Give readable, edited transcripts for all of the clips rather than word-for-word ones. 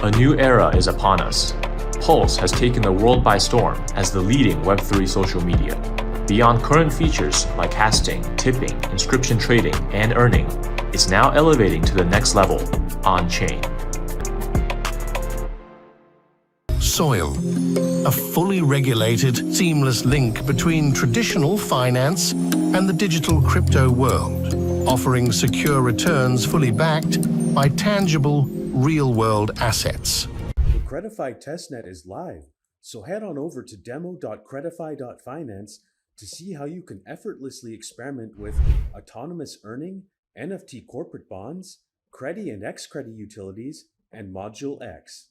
A new era is upon us. Pulse has taken the world by storm as the leading Web3 social media. Beyond current features like casting, tipping, inscription trading, and earning, it's now elevating to the next level, on-chain. Soil, a fully regulated, seamless link between traditional finance and the digital crypto world, offering secure returns fully backed by tangible, real-world assets. The Credify testnet is live, so head on over to demo.credify.finance to see how you can effortlessly experiment with autonomous earning, NFT corporate bonds, Credi and Xcredi utilities, and Module X.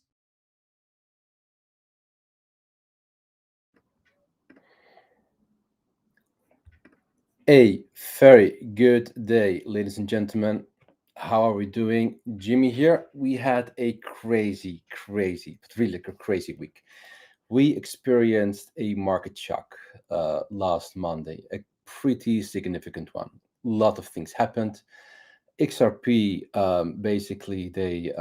A very good day, ladies and gentlemen. How are we doing? Jimmy here. We had a crazy, but really like a crazy week. We experienced a market shock last Monday, a pretty significant one. A lot of things happened. XRP basically they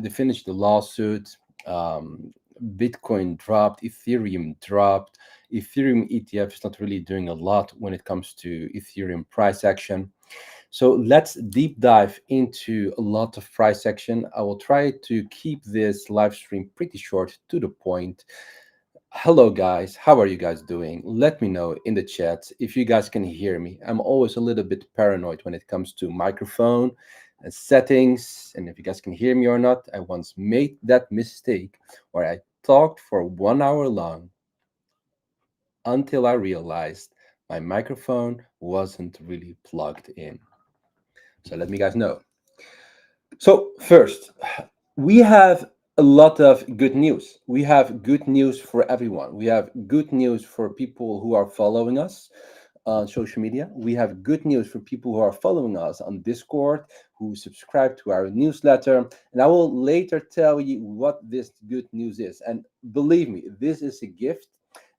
finished the lawsuit. Bitcoin dropped, Ethereum dropped. Ethereum ETF is not really doing a lot when it comes to Ethereum price action. So let's deep dive into a lot of price action. I will try to keep this live stream pretty short, to the point. Hello guys, how are you guys doing? Let me know in the chat if you guys can hear me. I'm always a little bit paranoid when it comes to microphone and settings, and if you guys can hear me or not. I once made that mistake where I talked for 1 hour long until I realized my microphone wasn't really plugged in. So let me guys know. So first, we have a lot of good news. We have good news for everyone. We have good news for people who are following us on social media. We have good news for people who are following us on Discord, who subscribe to our newsletter. And I will later tell you what this good news is. And believe me, this is a gift.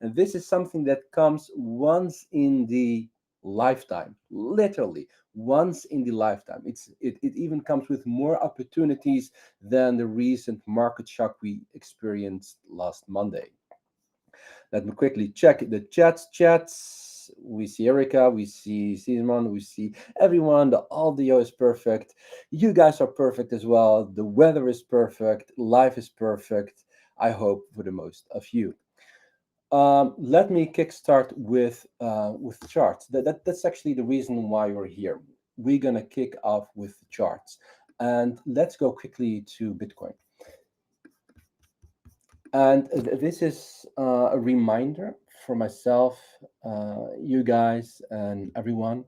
And this is something that comes once in the lifetime, literally once in the lifetime. It even comes with more opportunities than the recent market shock we experienced last Monday. Let me quickly check the chats. We see Erica, we see Simon, we see everyone. The audio is perfect. You guys are perfect as well. The weather is perfect. Life is perfect. I hope for the most of you. Let me kickstart with charts. That's actually the reason why we're here. We're gonna kick off with the charts, and let's go quickly to Bitcoin. And this is a reminder for myself, you guys, and everyone.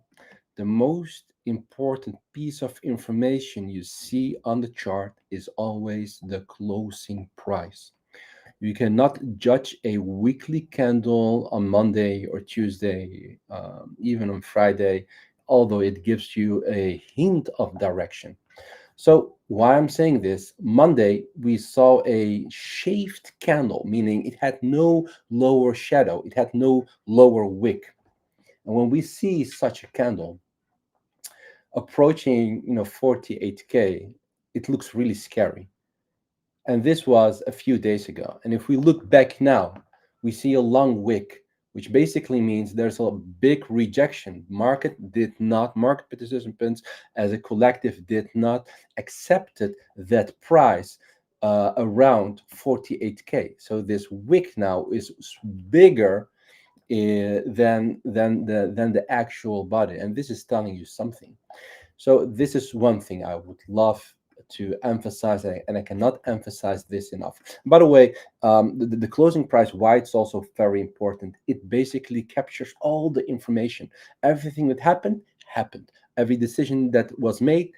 The most important piece of information you see on the chart is always the closing price. You cannot judge a weekly candle on Monday or Tuesday, even on Friday, although it gives you a hint of direction. So why I'm saying this, Monday we saw a shaved candle, meaning it had no lower shadow, it had no lower wick. And when we see such a candle approaching 48K, it looks really scary. And this was a few days ago. And if we look back now, we see a long wick, which basically means there's a big rejection. Market participants as a collective did not accept that price around 48K. So this wick now is bigger than the actual body. And this is telling you something. So this is one thing I would love to emphasize, and I cannot emphasize this enough. By the way, the closing price, why it's also very important, it basically captures all the information. Everything that happened. Every decision that was made,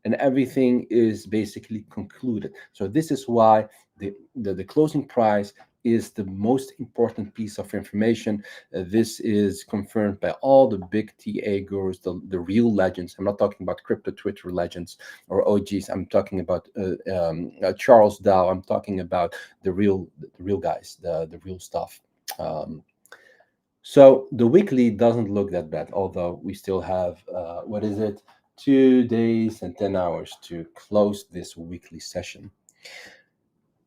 and everything is basically concluded. So this is why the closing price is the most important piece of information. This is confirmed by all the big TA gurus, the real legends. I'm not talking about crypto Twitter legends or OGs. I'm talking about Charles Dow. I'm talking about the real guys, the real stuff. So the weekly doesn't look that bad, although we still have 2 days and 10 hours to close this weekly session.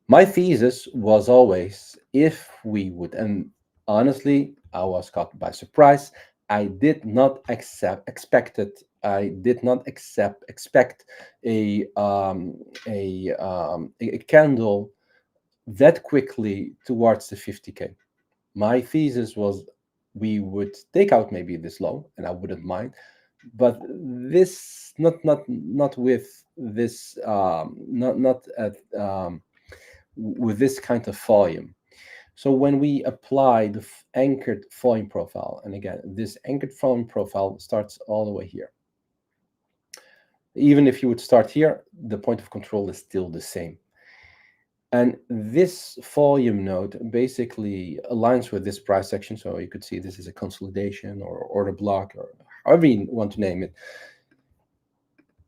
My thesis was always if we would, and honestly, I was caught by surprise. I did not I did not expect a a candle that quickly towards the 50K. My thesis was we would take out maybe this low, and I wouldn't mind, but this not with this not at with this kind of volume. So when we apply the anchored volume profile, and again, this anchored volume profile starts all the way here. Even if you would start here, the point of control is still the same. And this volume node basically aligns with this price action. So you could see this is a consolidation or order block or however you want to name it.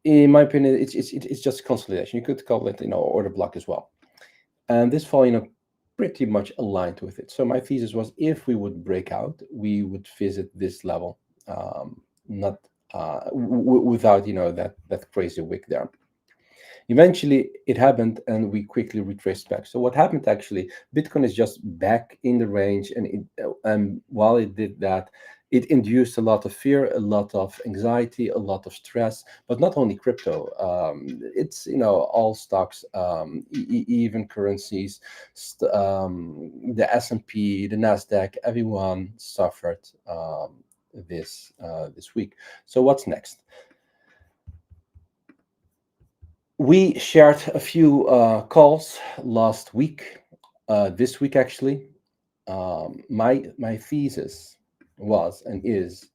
In my opinion, it's just consolidation. You could call it, order block as well. And this volume pretty much aligned with it. So my thesis was if we would break out, we would visit this level, not without that crazy wick there. Eventually, it happened, and we quickly retraced back. So what happened actually? Bitcoin is just back in the range, and while it did that, it induced a lot of fear, a lot of anxiety, a lot of stress. But not only crypto; it's all stocks, even currencies, the S&P, the Nasdaq. Everyone suffered this week. So what's next? We shared a few calls last week, this week actually. My thesis was and is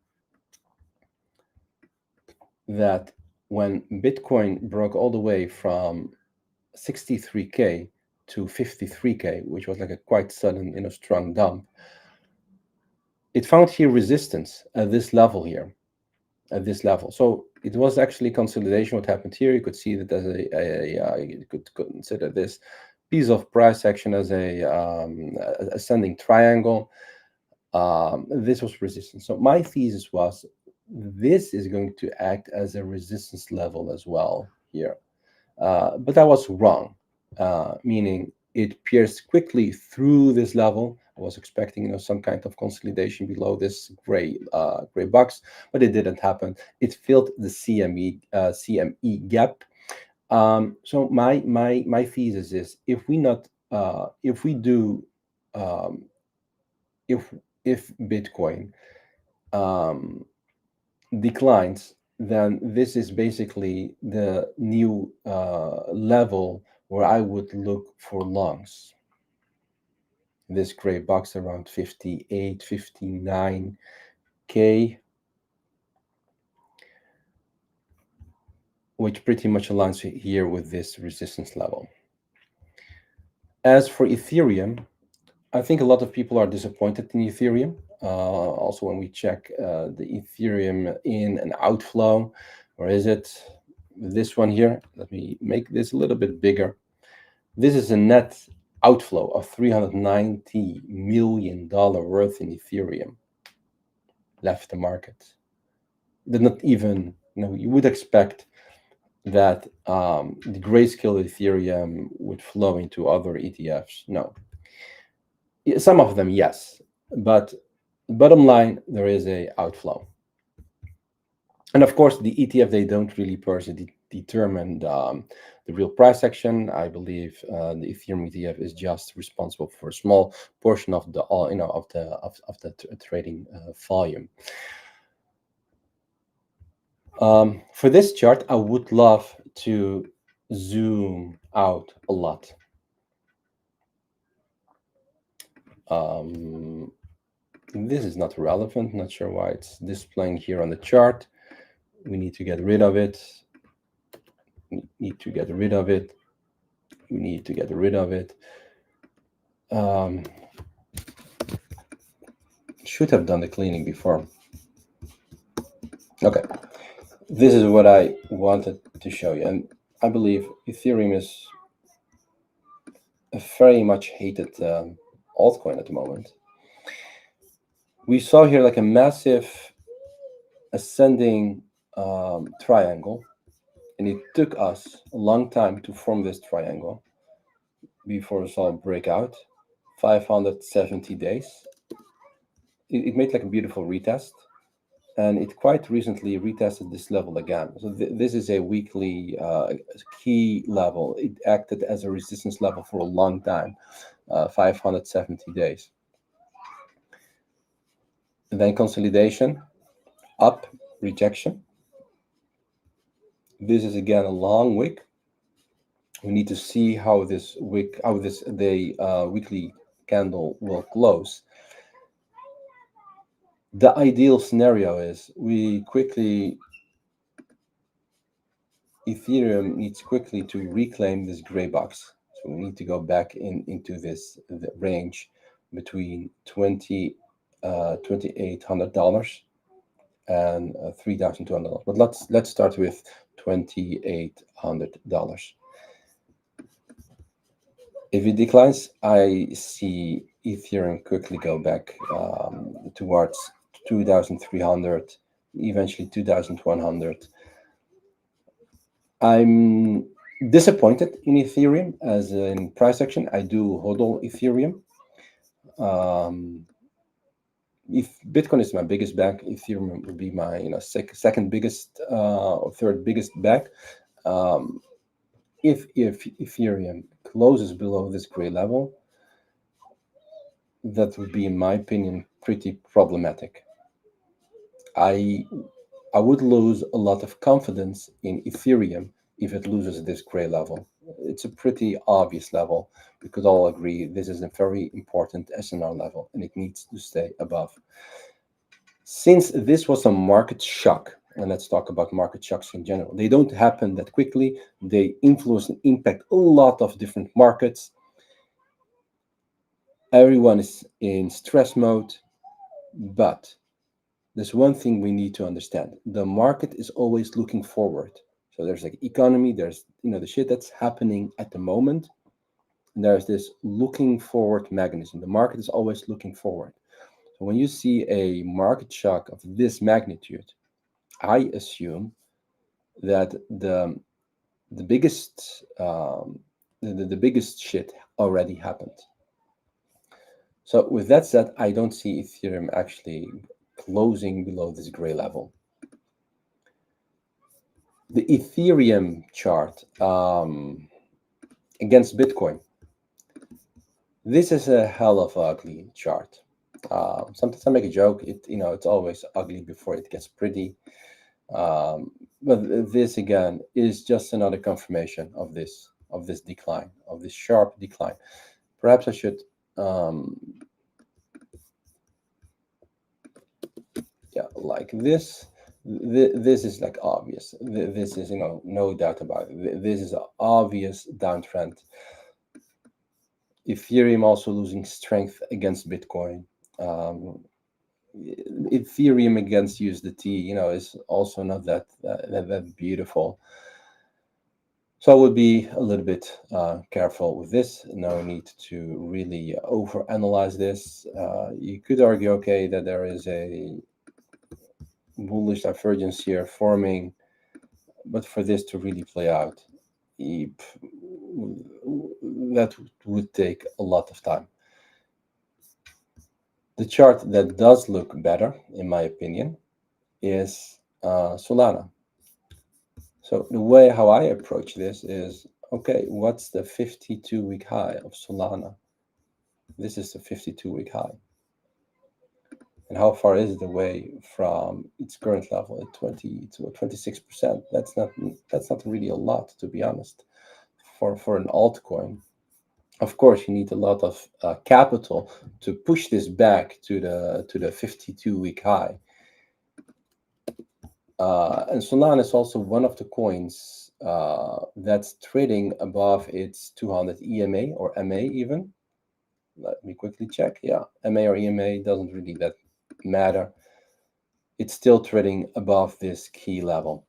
that when Bitcoin broke all the way from 63K to 53K, which was like a quite sudden, strong dump, it found here resistance at this level here. At this level. So it was actually consolidation. What happened here? You could see that as you could consider this piece of price action as a ascending triangle. This was resistance. So my thesis was this is going to act as a resistance level as well here. But I was wrong, meaning it pierced quickly through this level. I was expecting, some kind of consolidation below this gray box, but it didn't happen. It filled the CME gap. So my thesis is if Bitcoin declines, then this is basically the new level where I would look for longs. This gray box around 58, 59K, which pretty much aligns here with this resistance level. As for Ethereum, I think a lot of people are disappointed in Ethereum. Also, when we check the Ethereum in and outflow, where is it? This one here. Let me make this a little bit bigger. This is a net outflow of $390 million worth in Ethereum left the market. Did not even, you would expect that the grayscale Ethereum would flow into other ETFs. No. Some of them, yes. But bottom line, there is a outflow. And of course, the ETF, they don't really personally determine the real price action. I believe the Ethereum ETF is just responsible for a small portion of the trading volume. For this chart, I would love to zoom out a lot. This is not relevant. Not sure why it's displaying here on the chart. We need to get rid of it. We need to get rid of it. We need to get rid of it. Should have done the cleaning before. Okay. This is what I wanted to show you. And I believe Ethereum is a very much hated altcoin at the moment. We saw here like a massive ascending triangle, and it took us a long time to form this triangle. before we saw a breakout. 570 days. It made like a beautiful retest, and it quite recently retested this level again. So this is a weekly key level. It acted as a resistance level for a long time, 570 days. And then consolidation, up, rejection. This is again a long wick. We need to see how this wick, how this day weekly candle will close. The ideal scenario is Ethereum needs quickly to reclaim this gray box. So we need to go back into the range between $2,800 and $3,200. But let's start with $2,800. If it declines, I see Ethereum quickly go back towards 2,300, eventually 2,100. I'm disappointed in Ethereum as in price action. I do hodl Ethereum. If Bitcoin is my biggest back, Ethereum would be my second biggest or third biggest back. If Ethereum closes below this gray level, that would be, in my opinion, pretty problematic. I would lose a lot of confidence in Ethereum if it loses this gray level. It's a pretty obvious level. We could all agree this is a very important SNR level and it needs to stay above. Since this was a market shock, and let's talk about market shocks in general, they don't happen that quickly. They influence and impact a lot of different markets. Everyone is in stress mode, but there's one thing we need to understand. The market is always looking forward. So there's like economy, there's the shit that's happening at the moment. And there's this looking forward mechanism. The market is always looking forward. So when you see a market shock of this magnitude, I assume that the biggest the biggest shit already happened. So with that said, I don't see Ethereum actually closing below this gray level. The Ethereum chart against Bitcoin. This is a hell of an ugly chart. Sometimes I make a joke. It's always ugly before it gets pretty. But this again is just another confirmation of this decline, of this sharp decline. Perhaps I should like this. This is like obvious. This is no doubt about it. This is an obvious downtrend. Ethereum also losing strength against Bitcoin. Ethereum against USDT, is also not that beautiful. So I would be a little bit careful with this. No need to really overanalyze this. You could argue, okay, that there is a bullish divergence here forming, but for this to really play out, that would take a lot of time. The chart that does look better, in my opinion, is Solana. So the way how I approach this is, okay, what's the 52-week high of Solana? This is the 52-week high. And how far is it away from its current level at 26%? That's not really a lot, to be honest, for an altcoin. Of course, you need a lot of capital to push this back to the 52-week high. And Solana is also one of the coins that's trading above its 200 EMA or MA even. Let me quickly check. Yeah, MA or EMA doesn't really that matter. It's still trading above this key level.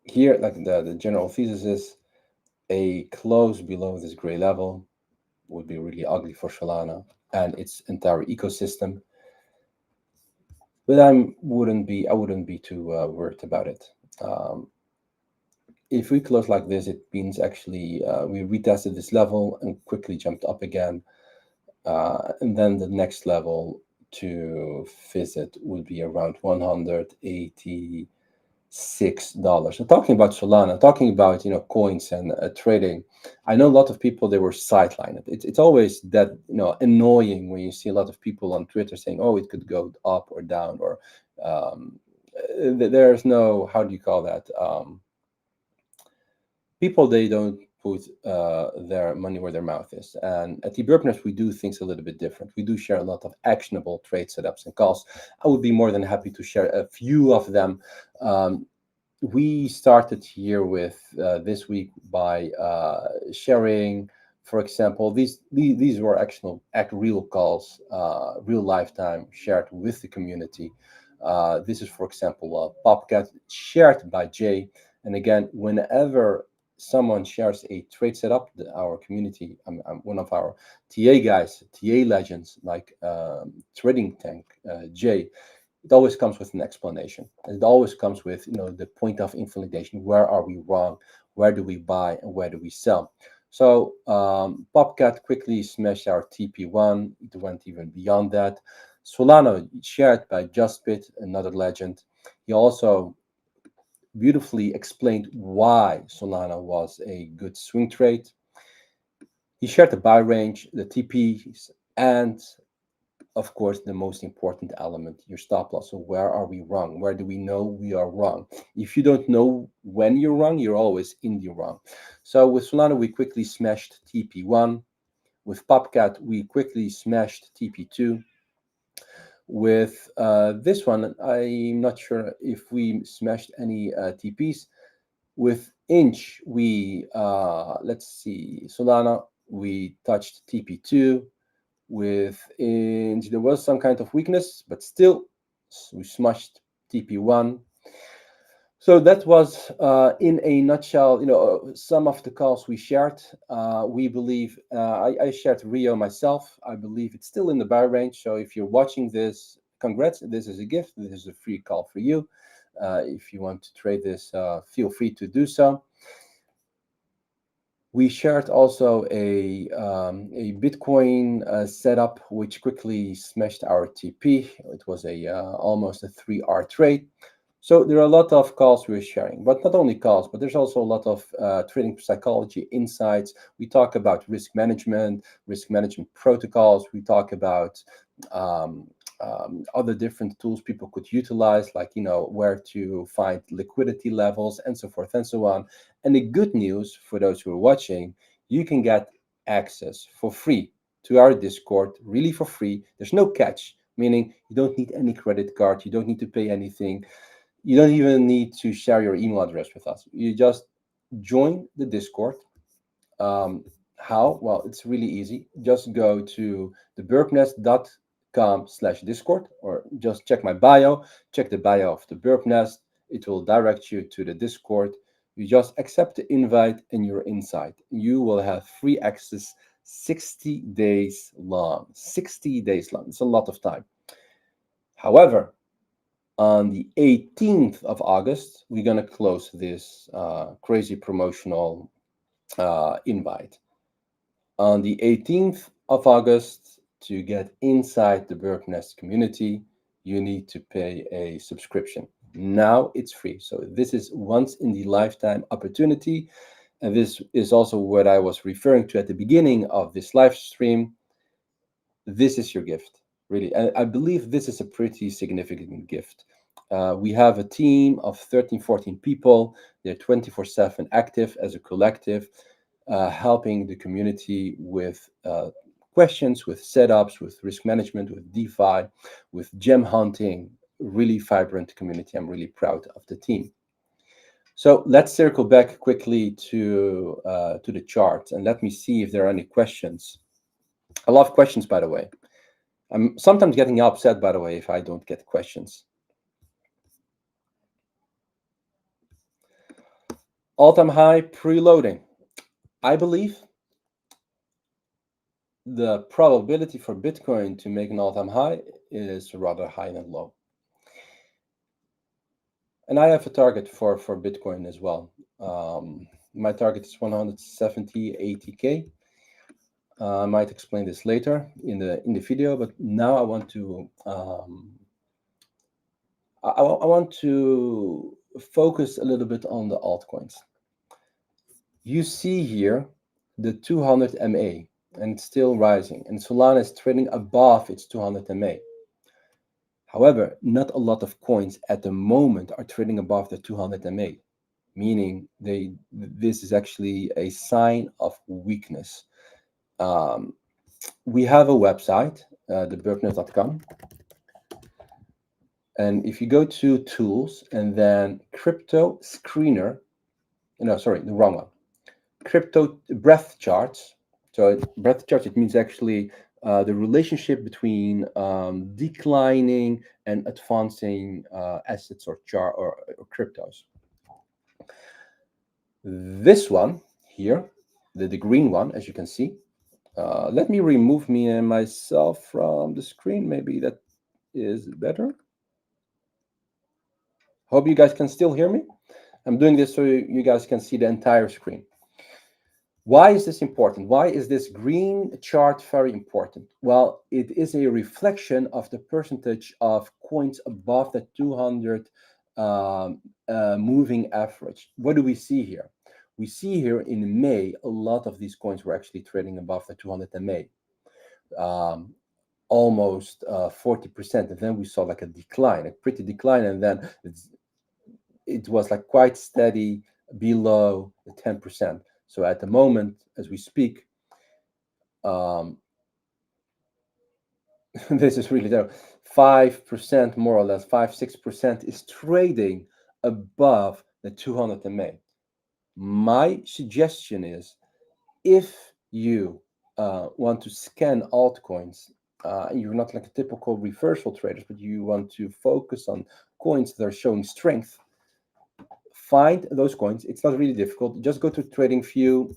Here, like the general thesis is a close below this gray level would be really ugly for Solana and its entire ecosystem. But I wouldn't be too worried about it. If we close like this, it means actually we retested this level and quickly jumped up again. And then the next level to visit would be around $186. So talking about Solana, talking about coins and trading, I know a lot of people they were sidelined. It's always that annoying when you see a lot of people on Twitter saying, "Oh, it could go up or down," or there's no, how do you call that? People they don't put their money where their mouth is. And at the Burpnest, we do things a little bit different. We do share a lot of actionable trade setups and calls. I would be more than happy to share a few of them. We started here with this week by sharing, for example, these were actual real calls, real lifetime shared with the community. This is, for example, a Popcat shared by Jay. And again, whenever someone shares a trade setup, our community, I'm one of our TA guys, TA legends like Trading Tank, Jay, it always comes with an explanation. It always comes with the point of invalidation. Where are we wrong? Where do we buy and where do we sell? So Popcat quickly smashed our TP1. It went even beyond that. Solana shared by JustBit, another legend. He also beautifully explained why Solana was a good swing trade. He shared the buy range, the TPs, and of course, the most important element, your stop loss. So where are we wrong? Where do we know we are wrong? If you don't know when you're wrong, you're always in the wrong. So with Solana, we quickly smashed TP1. With Popcat, we quickly smashed TP2. With this one, I'm not sure if we smashed any TPs. With Inch, we, let's see, Solana, we touched TP2. With Inch, there was some kind of weakness, but still, we smashed TP1. So that was, in a nutshell, some of the calls we shared. We believe, I shared Rio myself. I believe it's still in the buy range. So if you're watching this, congrats. This is a gift. This is a free call for you. If you want to trade this, feel free to do so. We shared also a Bitcoin setup, which quickly smashed our TP. It was almost a 3R trade. So there are a lot of calls we're sharing, but not only calls, but there's also a lot of trading psychology insights. We talk about risk management protocols. We talk about other different tools people could utilize, like where to find liquidity levels and so forth and so on. And the good news for those who are watching, you can get access for free to our Discord, really for free. There's no catch, meaning you don't need any credit card, you don't need to pay anything. You don't even need to share your email address with us. You just join the Discord. How? Well, it's really easy. Just go to theburpnest.com/Discord, or just check my bio, check the bio of the Burp Nest. It will direct you to the Discord. You just accept the invite and you're inside. You will have free access 60 days long. 60 days long. It's a lot of time. However, on the 18th of August, we're going to close this crazy promotional invite. On the 18th of August, to get inside the Burp Nest community, you need to pay a subscription. Now it's free. So this is once in the lifetime opportunity. And this is also what I was referring to at the beginning of this live stream. This is your gift, really. And I believe this is a pretty significant gift. We have a team of 13, 14 people. They're 24/7 active as a collective, helping the community with questions, with setups, with risk management, with DeFi, with gem hunting. Really vibrant community. I'm really proud of the team. So let's circle back quickly to the chart, and let me see if there are any questions. I love questions, by the way. I'm sometimes getting upset, by the way, if I don't get questions. All-time high preloading. I believe the probability for Bitcoin to make an all-time high is rather high than low. And I have a target for Bitcoin as well. My target is 170, 80K. I might explain this later in the video, but now I want to I want to focus a little bit on the altcoins. You see here the 200 MA, and it's still rising, and Solana is trading above its 200 MA. However, not a lot of coins at the moment are trading above the 200 MA, meaning this is actually a sign of weakness. We have a website, theburkner.com. And if you go to tools and then crypto screener, no, sorry, the wrong one. Crypto breadth charts. So breadth charts, it means actually the relationship between declining and advancing assets or cryptos. This one here, the green one, as you can see. Let me remove me and myself from the screen. Maybe that is better. Hope you guys can still hear me. I'm doing this so you guys can see the entire screen. Why is this important? Why is this green chart very important? Well, it is a reflection of the percentage of coins above the 200 moving average. What do we see here? We see here in May, a lot of these coins were actually trading above the 200 MA, almost 40%. And then we saw like a decline, a pretty decline. And then it was like quite steady below the 10%. So at the moment, as we speak, this is really there. 5% more or less, 5-6% is trading above the 200 MA. My suggestion is, if you want to scan altcoins, you're not like a typical reversal traders, but you want to focus on coins that are showing strength, find those coins. It's not really difficult. Just go to TradingView.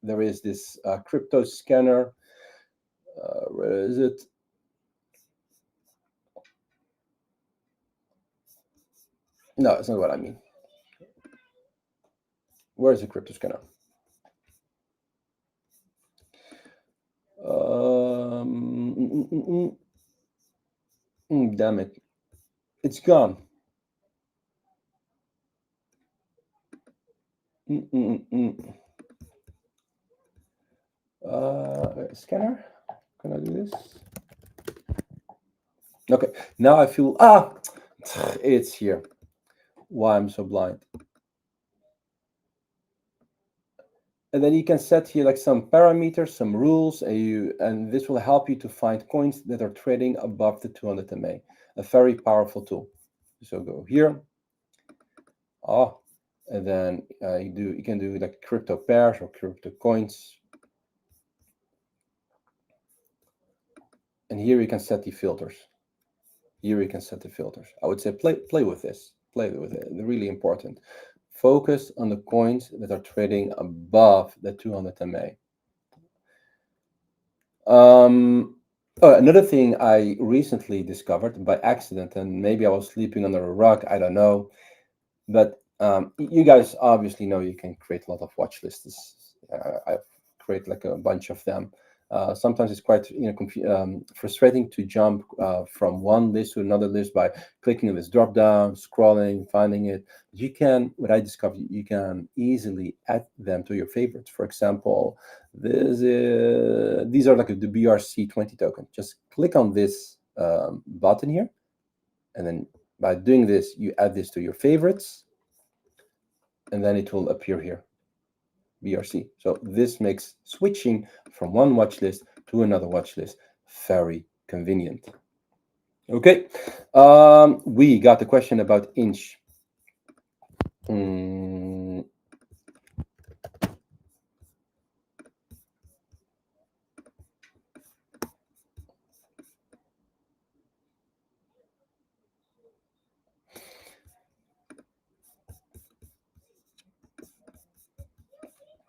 There is this crypto scanner. Where is it? No, it's not what I mean. Where is the crypto scanner? Damn it. It's gone. Scanner? Can I do this? Okay, now I feel, it's here. Why I'm so blind. And then you can set here like some parameters, some rules, and this will help you to find coins that are trading above the 200 MA. A very powerful tool. So go here. And then you can do like crypto pairs or crypto coins. And here you can set the filters. I would say play with this. Play with it. They're really important. Focus on the coins that are trading above the 200 MA. Another thing I recently discovered by accident, and maybe I was sleeping under a rug, I don't know, but you guys obviously know you can create a lot of watch lists. I create like a bunch of them. Sometimes it's quite frustrating to jump from one list to another list by clicking on this drop down, scrolling, finding it. You can, what I discovered, you can easily add them to your favorites. For example, these are like the BRC20 token. Just click on this button here, and then by doing this, you add this to your favorites, and then it will appear here. BRC. So this makes switching from one watch list to another watch list very convenient. Okay, we got a question about Inch.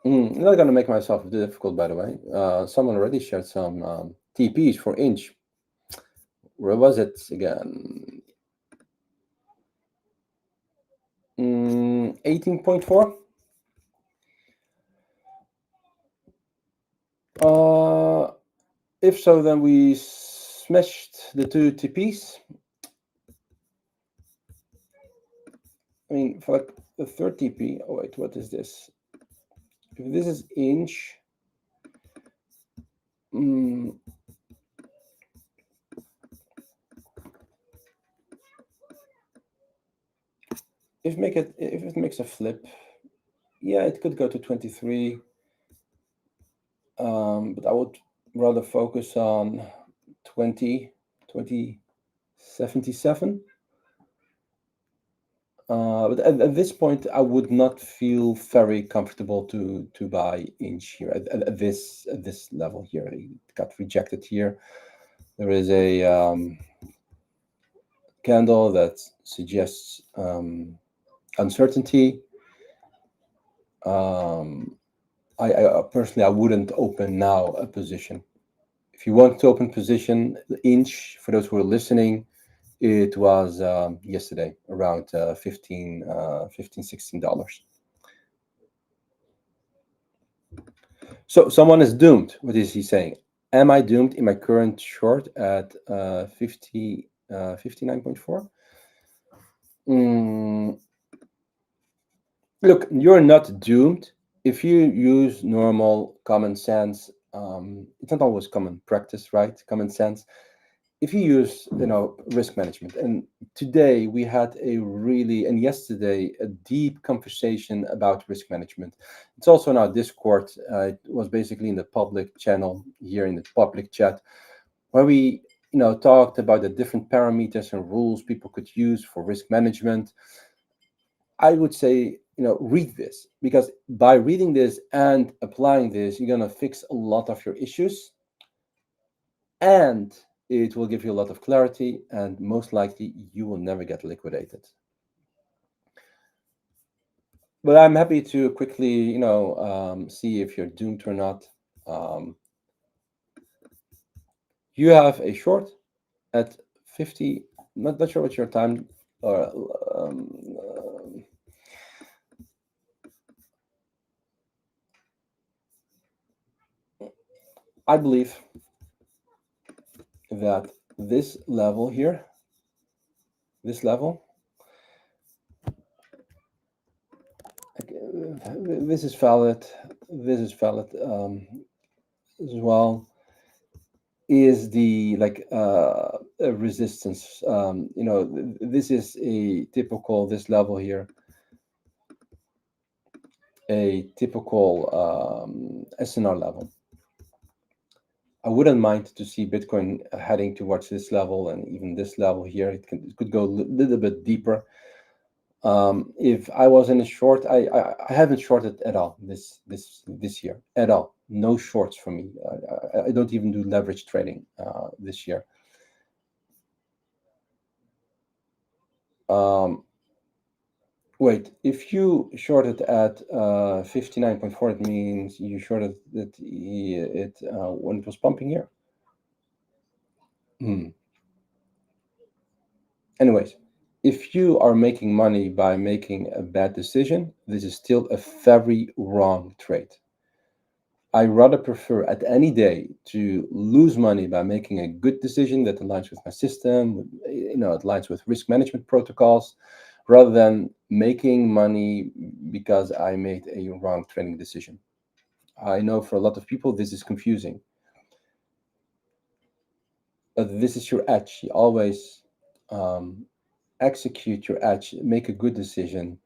I'm not going to make myself difficult, by the way. Someone already shared some TPs for Inch. Where was it again? 18.4. If so, then we smashed the two TPs. I mean, for like the third TP. Oh wait, what is this? If this is inch, if it makes a flip, yeah, it could go to 23. But I would rather focus on 2077. But at this point, I would not feel very comfortable to buy inch here at this level here. It got rejected here. There is a candle that suggests uncertainty. I personally, I wouldn't open now a position. If you want to open position, the inch, for those who are listening, it was yesterday around $15, $16. So someone is doomed. What is he saying? Am I doomed in my current short at 59.4? Look, you're not doomed if you use normal common sense. It's not always common practice, right? Common sense. If you use, risk management, and today we had and yesterday, a deep conversation about risk management. It's also in our Discord. It was basically in the public channel here in the public chat, where we, talked about the different parameters and rules people could use for risk management. I would say, read this, because by reading this and applying this, you're going to fix a lot of your issues, and it will give you a lot of clarity, and most likely you will never get liquidated. But I'm happy to quickly, see if you're doomed or not. You have a short at 50. Not sure what your time. I believe that this level here, this is valid. This is valid as well. Is the resistance? This is a typical, this level here, a typical SNR level. I wouldn't mind to see Bitcoin heading towards this level, and even this level here. It could go a little bit deeper. If I was in a short, I haven't shorted at all this year at all. No shorts for me. I don't even do leverage trading this year. Wait, if you shorted at 59.4, it means you shorted it when it was pumping here. Anyways, if you are making money by making a bad decision, this is still a very wrong trade. I rather prefer at any day to lose money by making a good decision that aligns with my system, it aligns with risk management protocols, rather than making money because I made a wrong trading decision. I know for a lot of people this is confusing, but this is your edge. You always execute your edge, make a good decision.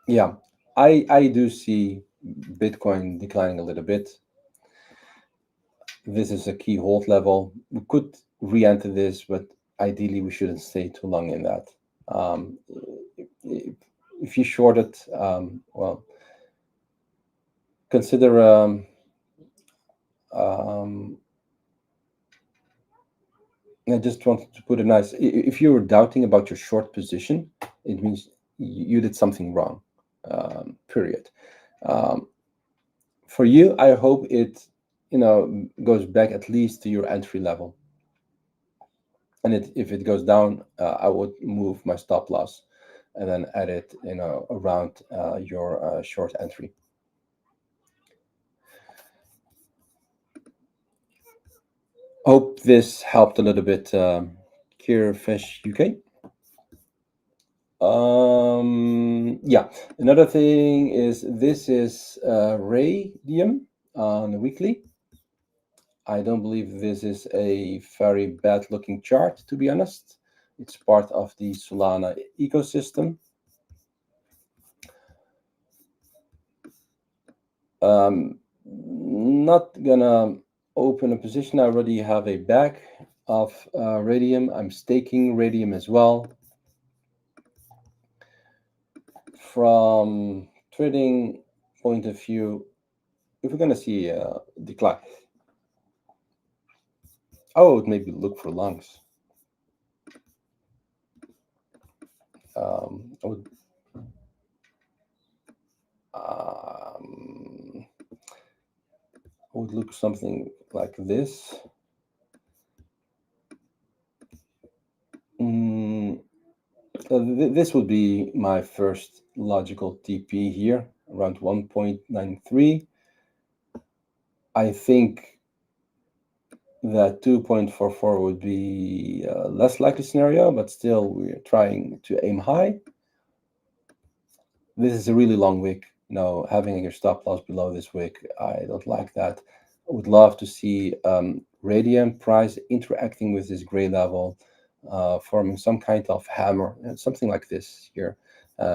Yeah, I do see Bitcoin declining a little bit. This is a key hold level. We could re-enter this, but ideally we shouldn't stay too long in that. If you short it, well, consider I just wanted to put a nice, if you're doubting about your short position, it means you did something wrong, period. For you, I hope it, goes back at least to your entry level. And if it goes down, I would move my stop loss and then add it, around your short entry. Hope this helped a little bit, Fish UK. Yeah, another thing is this is radium on the weekly. I don't believe this is a very bad looking chart, to be honest. It's part of the Solana ecosystem. Not gonna open a position. I already have a bag of radium. I'm staking radium as well. From trading point of view, if we're gonna see a decline, I would maybe look for longs. I would look something like this. This would be my first logical TP here, around 1.93. I think that 2.44 would be a less likely scenario, but still we're trying to aim high. This is a really long wick. Having your stop loss below this wick, I don't like that. I would love to see radium price interacting with this gray level, forming some kind of hammer, something like this here.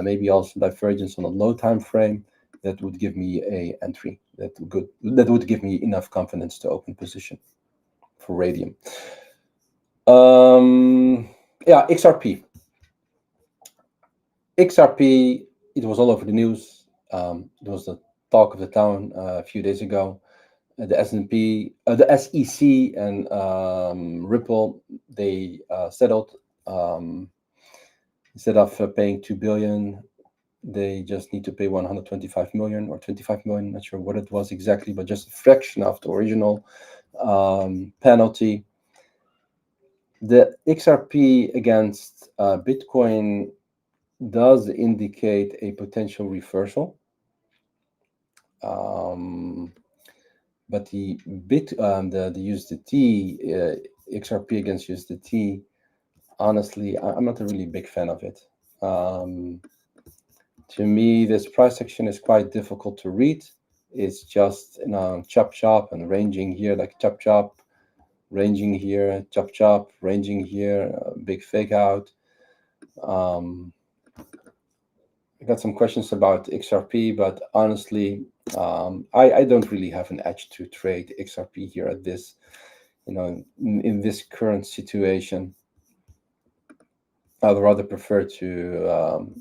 Maybe also divergence on a low time frame that would give me a entry that would give me enough confidence to open position for radium. Yeah, XRP. It was all over the news. It was the talk of the town a few days ago. The S&P, the SEC, and Ripple, they settled. Instead of paying 2 billion, they just need to pay 125 million or 25 million. Not sure what it was exactly, but just a fraction of the original penalty. The XRP against Bitcoin does indicate a potential reversal. But the USDT, XRP against USDT, honestly, I'm not a really big fan of it. To me, this price action is quite difficult to read. It's just chop and ranging here, like chop, ranging here, chop, ranging here, big fake out. I got some questions about XRP, but honestly, I don't really have an edge to trade XRP here at this, in this current situation. I'd rather prefer to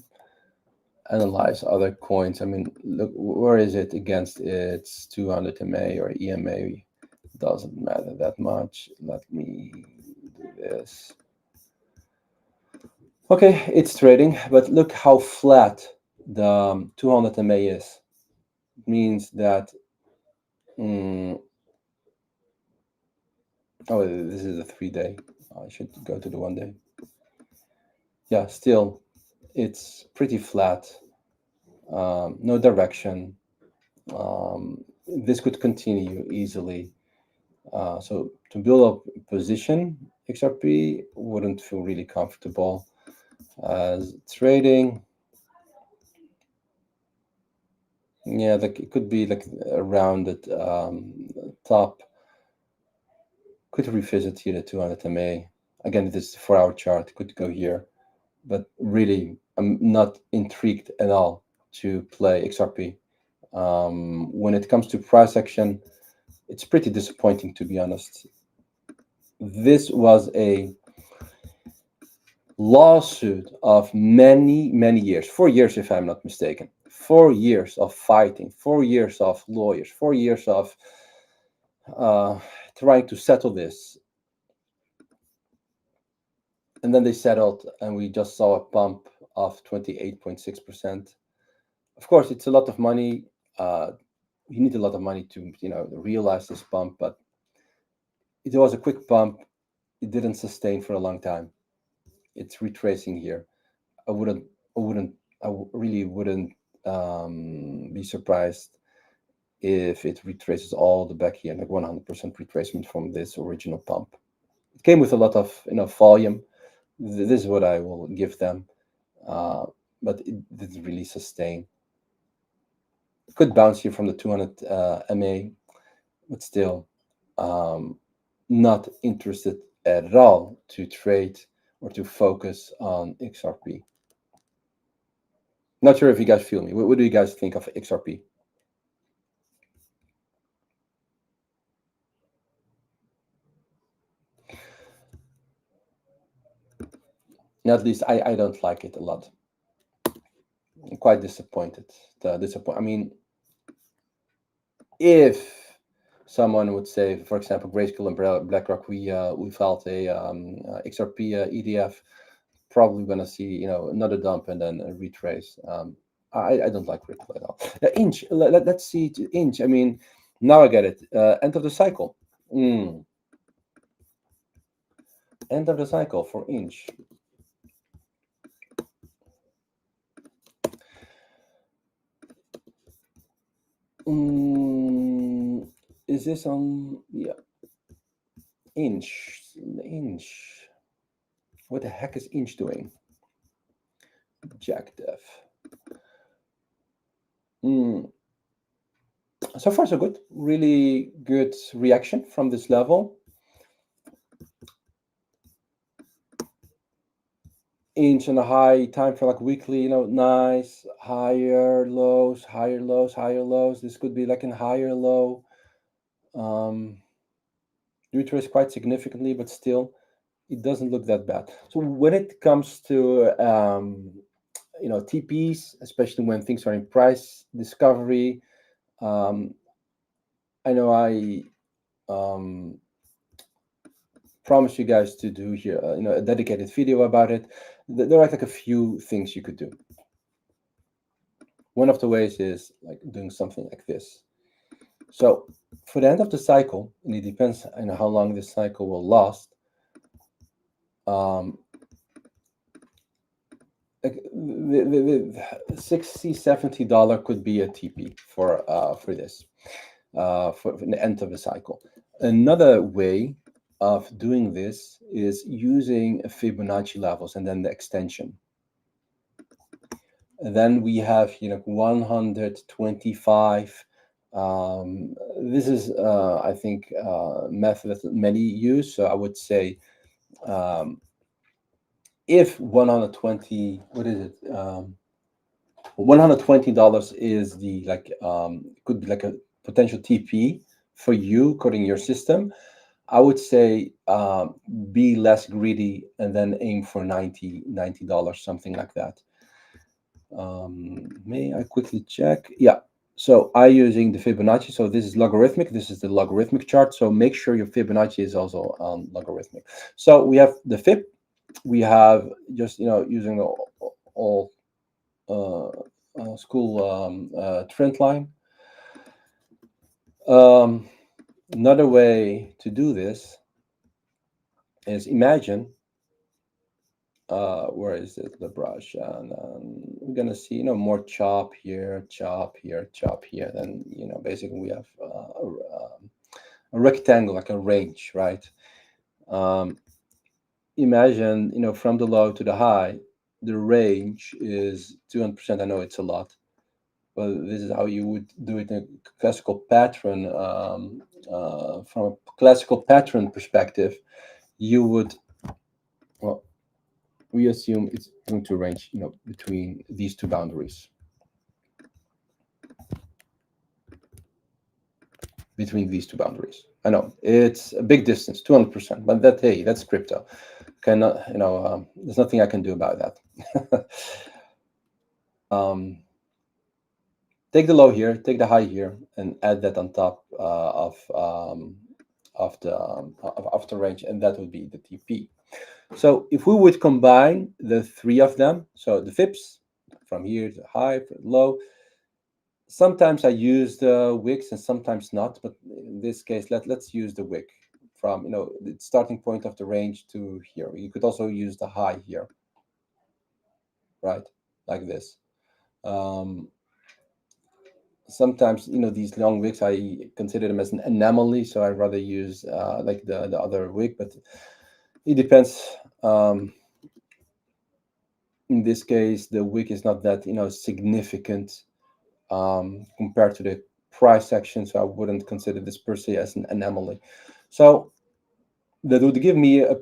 analyze other coins. I mean, look, where is it against its 200 MA or EMA? Doesn't matter that much. Let me do this. Okay, it's trading, but look how flat the 200 MA is. It means that, oh, this is a 3-day. I should go to the 1-day. Yeah, still, it's pretty flat. No direction. This could continue easily. So to build up a position, XRP wouldn't feel really comfortable as trading. Yeah, like it could be like a rounded top. Could revisit here the 200 MA. Again, this is a 4-hour chart. Could go here, but really, I'm not intrigued at all to play XRP. When it comes to price action, it's pretty disappointing, to be honest. This was a lawsuit of many years, 4 years if I'm not mistaken, 4 years of fighting, 4 years of lawyers, 4 years of trying to settle this, and then they settled, and we just saw a bump of 28.6%. Of course, it's a lot of money. You need a lot of money to realize this bump, but it was a quick bump. it didn't sustain for a long time. It's retracing here. I wouldn't, I wouldn't, really wouldn't be surprised if it retraces all the back here, like 100% retracement from this original pump. It came with a lot of volume. This is what I will give them, uh, but it didn't really sustain. Could bounce here from the 200 MA, but still not interested at all to trade or to focus on XRP. Not sure if you guys feel me. What do you guys think of XRP? At least I don't like it a lot. I'm quite disappointed. I mean, if someone would say, for example, Grayscale and BlackRock, we filed a XRP ETF, probably gonna see another dump and then a retrace. I don't like Ripple at all. Inch, let's see Inch. I mean, now I get it. End of the cycle. End of the cycle for Inch. Is this on? Yeah. Inch. What the heck is Inch doing? Jack Dev. So far so good. Really good reaction from this level. Inch on a high time for like weekly, nice higher lows, higher lows, higher lows. This could be like a higher low. Retrace quite significantly, but still, it doesn't look that bad. So when it comes to TPs, especially when things are in price discovery, I know I promise you guys to do here, a dedicated video about it. There are like a few things you could do. One of the ways is like doing something like this. So for the end of the cycle, and it depends on how long this cycle will last, like the $60-$70 could be a TP for this for the end of the cycle. Another way of doing this is using Fibonacci levels and then the extension. And then we have 125. This is I think method that many use. So I would say if 120, what is it? $120 is the could be like a potential TP for you coding your system. I would say be less greedy and then aim for $90, something like that. May I quickly check? Yeah. So I using the Fibonacci. So this is logarithmic. This is the logarithmic chart. So make sure your Fibonacci is also logarithmic. So we have the Fib. We have just using the all school trend line. Another way to do this is imagine where is it, the brush, and we're gonna see more chop here, chop here, chop here. Then basically we have a rectangle, like a range, right? Imagine from the low to the high, the range is 200%. I know it's a lot, but this is how you would do it in a classical pattern. From a classical pattern perspective, you would, well, we assume it's going to range between these two boundaries. I know it's a big distance, 200%, but that's crypto. Cannot, there's nothing I can do about that. Take the low here, take the high here, and add that on top of the range, and that would be the TP. So if we would combine the three of them, so the Fips from here to high, low, sometimes I use the wicks and sometimes not, but in this case, let's use the wick from the starting point of the range to here. You could also use the high here, right, like this. Um, Sometimes these long wicks I consider them as an anomaly, so I'd rather use like the other wick, but it depends. In this case, the wick is not that significant compared to the price action, so I wouldn't consider this per se as an anomaly. So that would give me a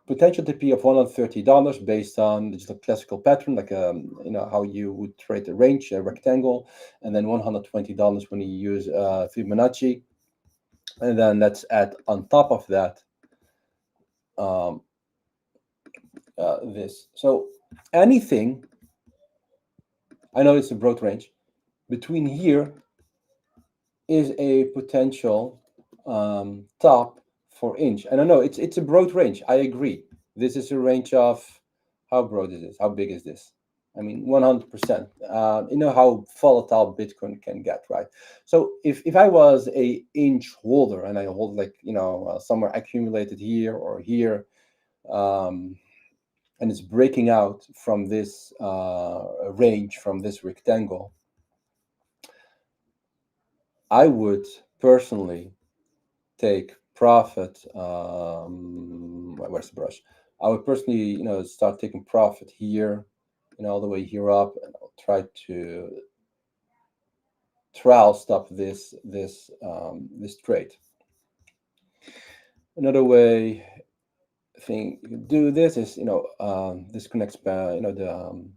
potential TP of $130 based on just a classical pattern, like how you would trade a range, a rectangle, and then $120 when you use Fibonacci, and then let's add on top of that um, this. So anything, I know it's a broad range, between here is a potential top for inch. And I know it's a broad range. I agree. This is a range of, how broad is this? How big is this? I mean, 100%. You know how volatile Bitcoin can get, right? So if I was a inch holder and I hold like somewhere accumulated here or here, and it's breaking out from this range, from this rectangle, I would personally take profit. Where's the brush? I would personally, start taking profit here, all the way here up, and I'll try to trial stop this trade. Another way thing you can do this is, this connects, the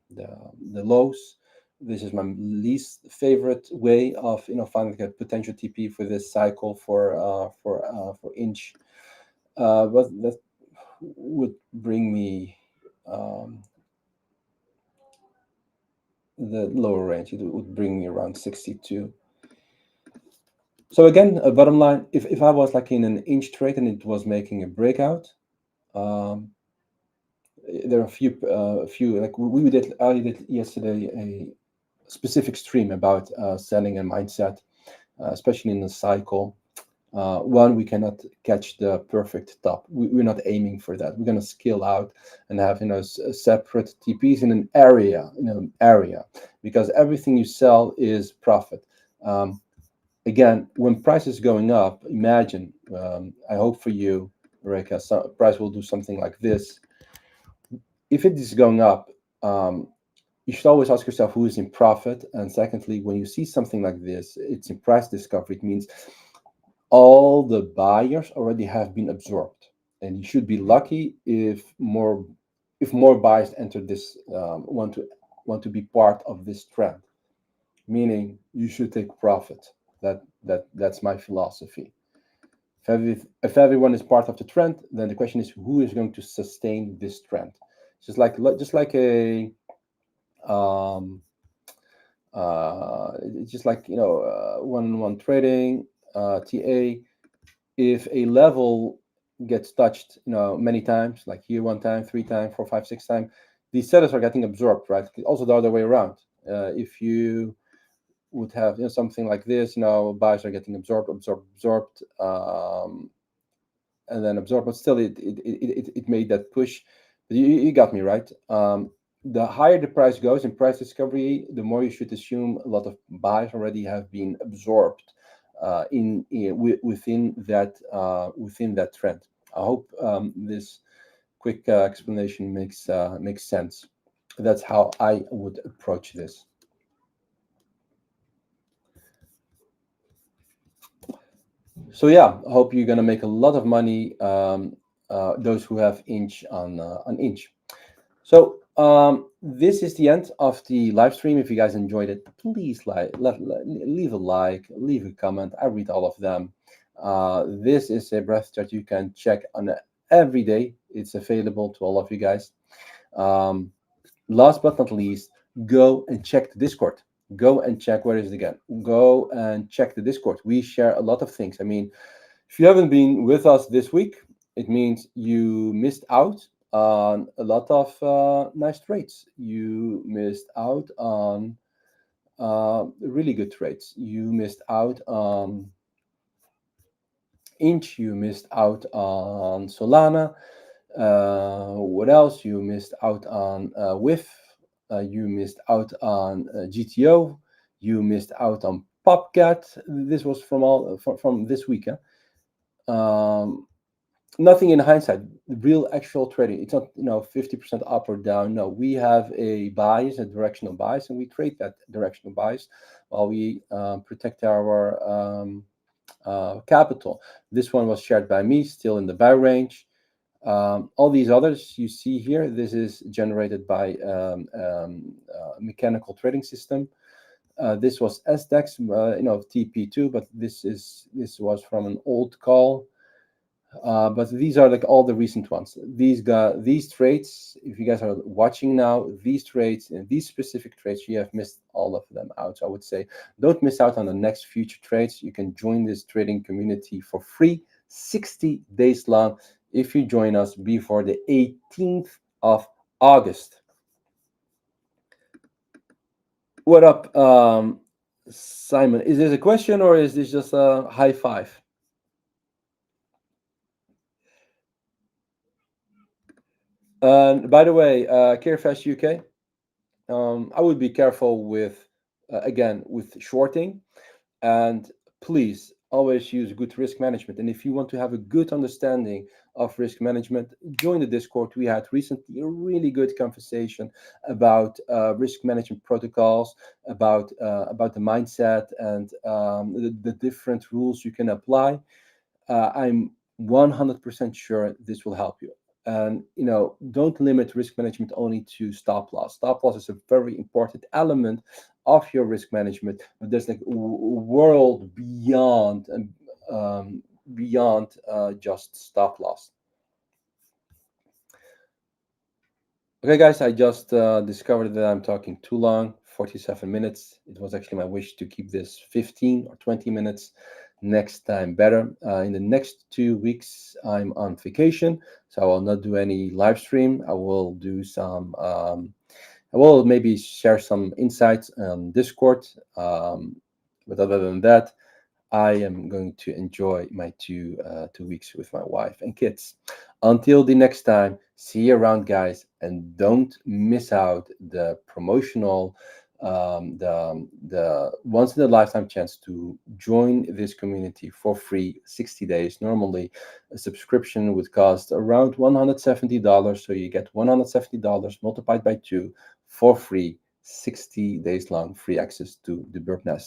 lows. This is my least favorite way of, finding a potential TP for this cycle for inch. But that would bring me the lower range. It would bring me around 62. So again, a bottom line, if I was like in an inch trade and it was making a breakout, there are a few like I did yesterday a specific stream about selling and mindset, especially in the cycle. One, we cannot catch the perfect top. We're not aiming for that. We're going to scale out and have separate TPs in an area, because everything you sell is profit. Again, when price is going up, imagine. I hope for you, Reka, price will do something like this. If it is going up, you should always ask yourself who is in profit. And secondly, when you see something like this, it's in price discovery. It means all the buyers already have been absorbed, and you should be lucky if more buyers enter this, want to be part of this trend. Meaning, you should take profit. That's my philosophy. If everyone is part of the trend, then the question is who is going to sustain this trend. Just like a just like one-on-one trading, TA. If a level gets touched many times, like here one time, 3 times, 4, 5, 6 times, these sellers are getting absorbed, right? Also the other way around. If you would have something like this, buyers are getting absorbed, and then absorbed, but still it made that push. But you got me right. The higher the price goes in price discovery, the more you should assume a lot of buyers already have been absorbed within that trend. I hope this quick explanation makes sense. That's how I would approach this. So yeah, I hope you're gonna make a lot of money. Those who have inch on inch. So this is the end of the live stream. If you guys enjoyed it, please leave a like, leave a comment. I read all of them. This is a breath that you can check on every day. It's available to all of you guys. Last but not least, go and check the Discord. Go and check, where is it again? Go and check the Discord. We share a lot of things. I mean, if you haven't been with us this week, it means you missed out on a lot of nice trades. You missed out on really good trades. You missed out on Inch, you missed out on Solana. What else? You missed out on WIF. You missed out on GTO. You missed out on PopCat. This was from from this week. Nothing in hindsight. Real actual trading. It's not 50% up or down. No, we have a bias, a directional bias, and we trade that directional bias while we protect our capital. This one was shared by me, still in the buy range. All these others you see here, this is generated by a mechanical trading system. This was SDEX, TP2, but this was from an old call. But these are like all the recent ones. These trades, if you guys are watching now, these trades and these specific trades, you have missed all of them out. So I would say don't miss out on the next future trades. You can join this trading community for free, 60 days long, if you join us before the 18th of August. What up, Simon? Is this a question or is this just a high five? By the way, Carefast UK, I would be careful with, again, with shorting, and please always use good risk management. And if you want to have a good understanding of risk management, join the Discord. We had recently a really good conversation about risk management protocols, about the mindset, and the different rules you can apply. I'm 100% sure this will help you. And don't limit risk management only to stop loss. Stop loss is a very important element of your risk management, but there's like a world beyond and beyond just stop loss. Okay, guys, I just discovered that I'm talking too long, 47 minutes. It was actually my wish to keep this 15 or 20 minutes. Next time better. In the next 2 weeks, I'm on vacation, so I will not do any live stream. I will do some, I will maybe share some insights on Discord. But other than that, I am going to enjoy my 2 weeks with my wife and kids. Until the next time, see you around, guys, and don't miss out the promotional, the once in a lifetime chance to join this community for free, 60 days. Normally, a subscription would cost around $170, so you get $170 multiplied by 2 for free, 60 days long, free access to the bird nest.